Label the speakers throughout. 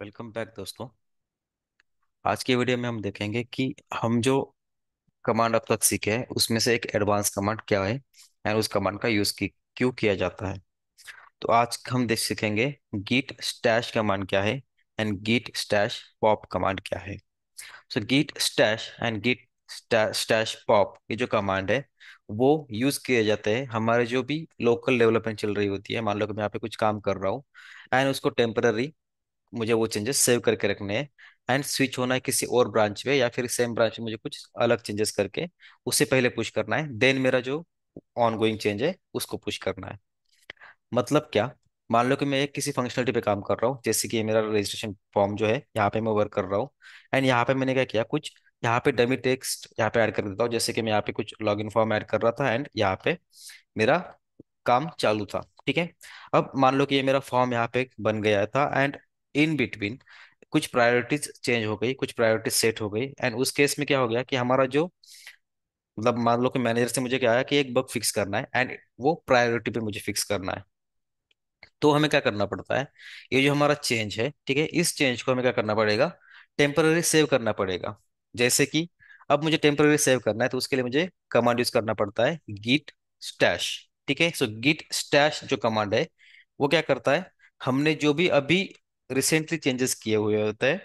Speaker 1: Welcome back दोस्तों। आज की वीडियो में हम देखेंगे कि हम जो कमांड अब तक सीखे हैं उसमें से एक एडवांस कमांड क्या है एंड उस कमांड का यूज क्यों किया जाता है। तो आज हम देख सीखेंगे git stash कमांड क्या है and git stash pop command क्या है। सो git stash and git stash pop ये जो कमांड है वो यूज किए जाते हैं हमारे जो भी लोकल डेवलपमेंट चल रही होती है। मान लो कि मैं यहाँ पे कुछ काम कर रहा हूँ एंड उसको टेम्पररी मुझे वो चेंजेस सेव करके रखने हैं एंड स्विच होना है किसी और ब्रांच पे या फिर सेम ब्रांच में मुझे कुछ अलग चेंजेस करके उससे पहले पुश करना है, देन मेरा जो ऑन गोइंग चेंज है उसको पुश करना है। मतलब क्या, मान लो कि मैं एक किसी फंक्शनलिटी पे काम कर रहा हूँ, जैसे कि ये मेरा रजिस्ट्रेशन फॉर्म जो है यहाँ पे मैं वर्क कर रहा हूँ एंड यहाँ पे मैंने क्या किया, कुछ यहाँ पे डमी टेक्स्ट यहाँ पे ऐड कर देता हूँ। जैसे कि मैं यहाँ पे कुछ लॉगिन फॉर्म ऐड कर रहा था एंड यहाँ पे मेरा काम चालू था। ठीक है, अब मान लो कि ये मेरा फॉर्म यहाँ पे बन गया था एंड इन बिटवीन कुछ प्रायोरिटीज चेंज हो गई, कुछ प्रायोरिटीज सेट हो गई एंड उस केस में क्या हो गया कि हमारा जो मतलब मान लो कि मैनेजर से मुझे क्या आया कि एक बग फिक्स करना है एंड वो प्रायोरिटी पे मुझे फिक्स करना है। तो हमें क्या करना पड़ता है, ये जो हमारा चेंज है, ठीक है, इस चेंज को हमें क्या करना पड़ेगा, टेम्पररी सेव करना पड़ेगा। जैसे कि अब मुझे टेम्पररी सेव करना है तो उसके लिए मुझे कमांड यूज करना पड़ता है git stash। ठीक है, सो git stash जो कमांड है वो क्या करता है, हमने जो भी अभी रिसेंटली चेंजेस किए हुए होते हैं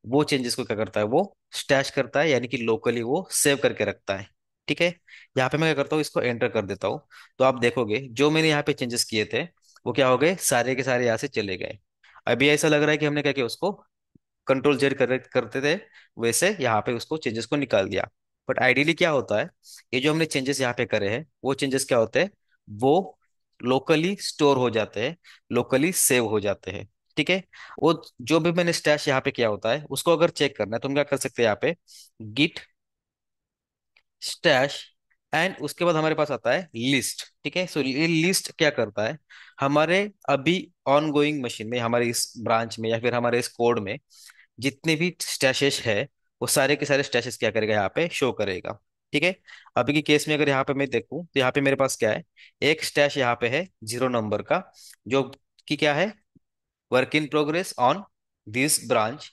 Speaker 1: वो चेंजेस को क्या करता है, वो स्टैश करता है, यानी कि लोकली वो सेव करके रखता है। ठीक है, यहाँ पे मैं क्या करता हूँ, इसको एंटर कर देता हूँ। तो आप देखोगे जो मैंने यहाँ पे चेंजेस किए थे वो क्या हो गए, सारे के सारे यहाँ से चले गए। अभी ऐसा लग रहा है कि हमने क्या किया, उसको कंट्रोल जेड करते थे वैसे यहाँ पे उसको चेंजेस को निकाल दिया। बट आइडियली क्या होता है, ये जो हमने चेंजेस यहाँ पे करे हैं वो चेंजेस क्या होते हैं, वो लोकली स्टोर हो जाते हैं, लोकली सेव हो जाते हैं। ठीक है, वो जो भी मैंने स्टैश यहाँ पे किया होता है उसको अगर चेक करना है तो हम क्या कर सकते हैं, यहाँ पे गिट स्टैश एंड उसके बाद हमारे पास आता है लिस्ट। ठीक है, सो ये लिस्ट क्या करता है, हमारे अभी ऑन गोइंग मशीन में, हमारे इस ब्रांच में या फिर हमारे इस कोड में जितने भी स्टैशेस है वो सारे के सारे स्टैशेस क्या करेगा, यहाँ पे शो करेगा। ठीक है, अभी के केस में अगर यहाँ पे मैं देखूं तो यहाँ पे मेरे पास क्या है, एक स्टैश यहाँ पे है 0 नंबर का, जो कि क्या है, work in progress on this branch.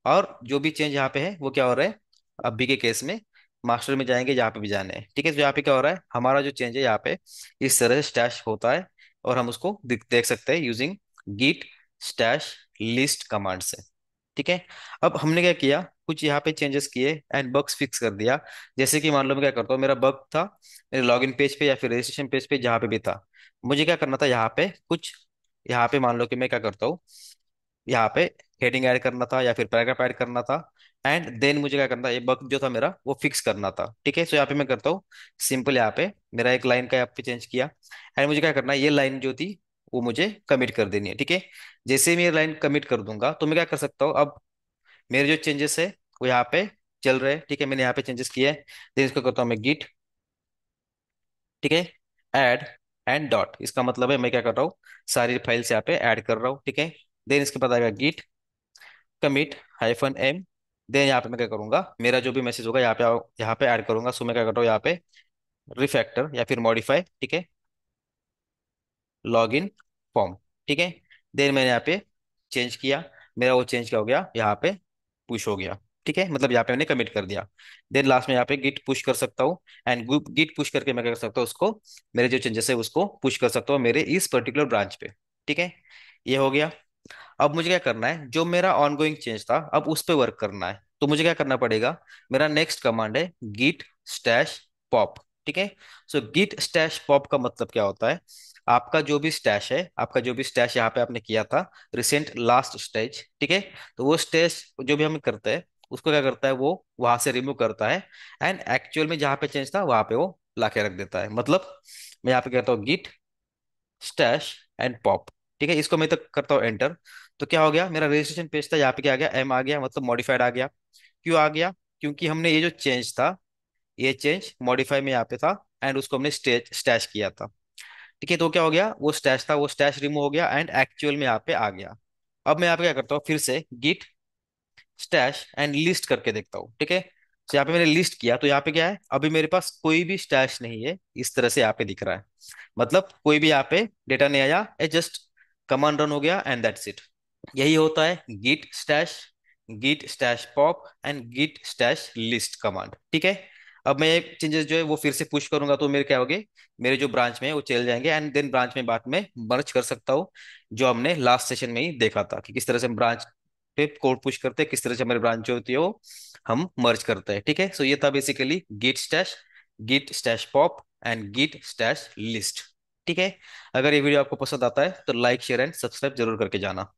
Speaker 1: और जो भी चेंज यहाँ पे है वो क्या हो रहा है, अभी के केस में मास्टर में जाएंगे जहाँ पे भी जाने हैं। ठीक है, तो यहाँ पे क्या हो रहा है, हमारा जो चेंज है यहाँ पे इस तरह से स्टैश होता है और हम उसको देख सकते हैं using git stash list command से। ठीक है, अब हमने क्या किया, कुछ यहाँ पे चेंजेस किए एंड बग्स फिक्स कर दिया। जैसे कि मान लो मैं क्या करता हूँ, मेरा बग था मेरे लॉगिन पेज पे या फिर रजिस्ट्रेशन पेज पे जहाँ पे भी था, मुझे क्या करना था, यहाँ पे कुछ, यहाँ पे मान लो कि मैं क्या करता हूँ, यहाँ पे हेडिंग ऐड करना था या फिर पैराग्राफ ऐड करना था एंड देन मुझे क्या करना था, ये बग जो था मेरा वो फिक्स करना था। ठीक है, सो यहाँ पे मैं करता हूँ सिंपल, यहाँ पे मेरा एक लाइन का यहाँ पे चेंज किया एंड मुझे क्या करना है, ये लाइन जो थी वो मुझे कमिट कर देनी है। ठीक है, जैसे ही मैं ये लाइन कमिट कर दूंगा तो मैं क्या कर सकता हूँ, अब मेरे जो चेंजेस है वो यहाँ पे चल रहे हैं। ठीक है, मैंने यहाँ पे चेंजेस किए हैं, देन इसको करता हूँ मैं गिट, ठीक है, ऐड एंड डॉट, इसका मतलब है मैं क्या कर रहा हूँ, सारी फाइल्स यहाँ पे ऐड कर रहा हूँ। ठीक है, देन इसके बाद आएगा गिट कमिट -m। देन यहाँ पे मैं क्या करूंगा, मेरा जो भी मैसेज होगा यहाँ पे यहाँ पे ऐड करूंगा। सो मैं क्या कर रहा हूँ, यहाँ पे रिफैक्टर या फिर मॉडिफाई, ठीक है, लॉगिन फॉर्म। ठीक है, देन मैंने यहाँ पे चेंज किया, मेरा वो चेंज क्या हो गया, यहाँ पे पुश हो गया। ठीक है, मतलब यहाँ पे मैंने कमिट कर दिया। देन लास्ट में यहाँ पे गिट पुश कर सकता हूँ एंड गिट पुश करके मैं क्या कर सकता हूँ, उसको मेरे जो चेंजेस है उसको पुश कर सकता हूँ मेरे इस पर्टिकुलर ब्रांच पे। ठीक है, ये हो गया। अब मुझे क्या करना है, जो मेरा ऑनगोइंग चेंज था अब उस पे वर्क करना है, तो मुझे क्या करना पड़ेगा, मेरा नेक्स्ट कमांड है git stash pop। ठीक है, सो git stash pop का मतलब क्या होता है, आपका जो भी स्टैश है, आपका जो भी स्टैश यहाँ पे आपने किया था रिसेंट लास्ट स्टेज, ठीक है, तो वो स्टेज जो भी हम करते हैं उसको क्या करता है, वो वहां से रिमूव करता है एंड एक्चुअल में जहाँ पे चेंज था वहां पे वो लाके रख देता है। मतलब मैं यहाँ पे कहता हूँ git स्टैश एंड पॉप। ठीक है, इसको मैं तो करता हूँ एंटर, तो क्या हो गया, मेरा रजिस्ट्रेशन पेज था यहाँ पे क्या आ गया, एम आ गया, मतलब मॉडिफाइड आ गया। क्यों आ गया, क्योंकि हमने ये जो चेंज था ये चेंज मॉडिफाई में यहाँ पे था एंड उसको हमने स्टेज स्टैश किया था। ठीक है, तो क्या हो गया, वो स्टैश था वो स्टैश रिमूव हो गया एंड एक्चुअल में यहाँ पे आ गया। अब मैं यहाँ पे क्या करता हूँ, फिर से गिट स्टैश एंड लिस्ट करके देखता हूँ। ठीक है, तो यहाँ पे मैंने लिस्ट किया तो यहाँ पे क्या है, अभी मेरे पास कोई भी स्टैश नहीं है, इस तरह से यहाँ पे दिख रहा है। मतलब कोई भी यहाँ पे डेटा नहीं आया, ए जस्ट कमांड रन हो गया एंड दैट्स इट। यही होता है git stash pop and git stash list command. ठीक है। अब मैं चेंजेस जो है वो फिर से पुश करूंगा तो मेरे क्या होंगे, मेरे जो ब्रांच में है वो चले जाएंगे, एंड देन ब्रांच में बाद में मर्ज कर सकता हूँ, जो हमने लास्ट सेशन में ही देखा था कि किस तरह से हम ब्रांच पे कोड पुश करते हैं, किस तरह से हमारी ब्रांच जो होती है वो हम मर्ज करते हैं। ठीक है। सो ये था basically git stash pop and git stash list. ठीक है। अगर ये वीडियो आपको पसंद आता है तो लाइक शेयर एंड सब्सक्राइब जरूर करके जाना।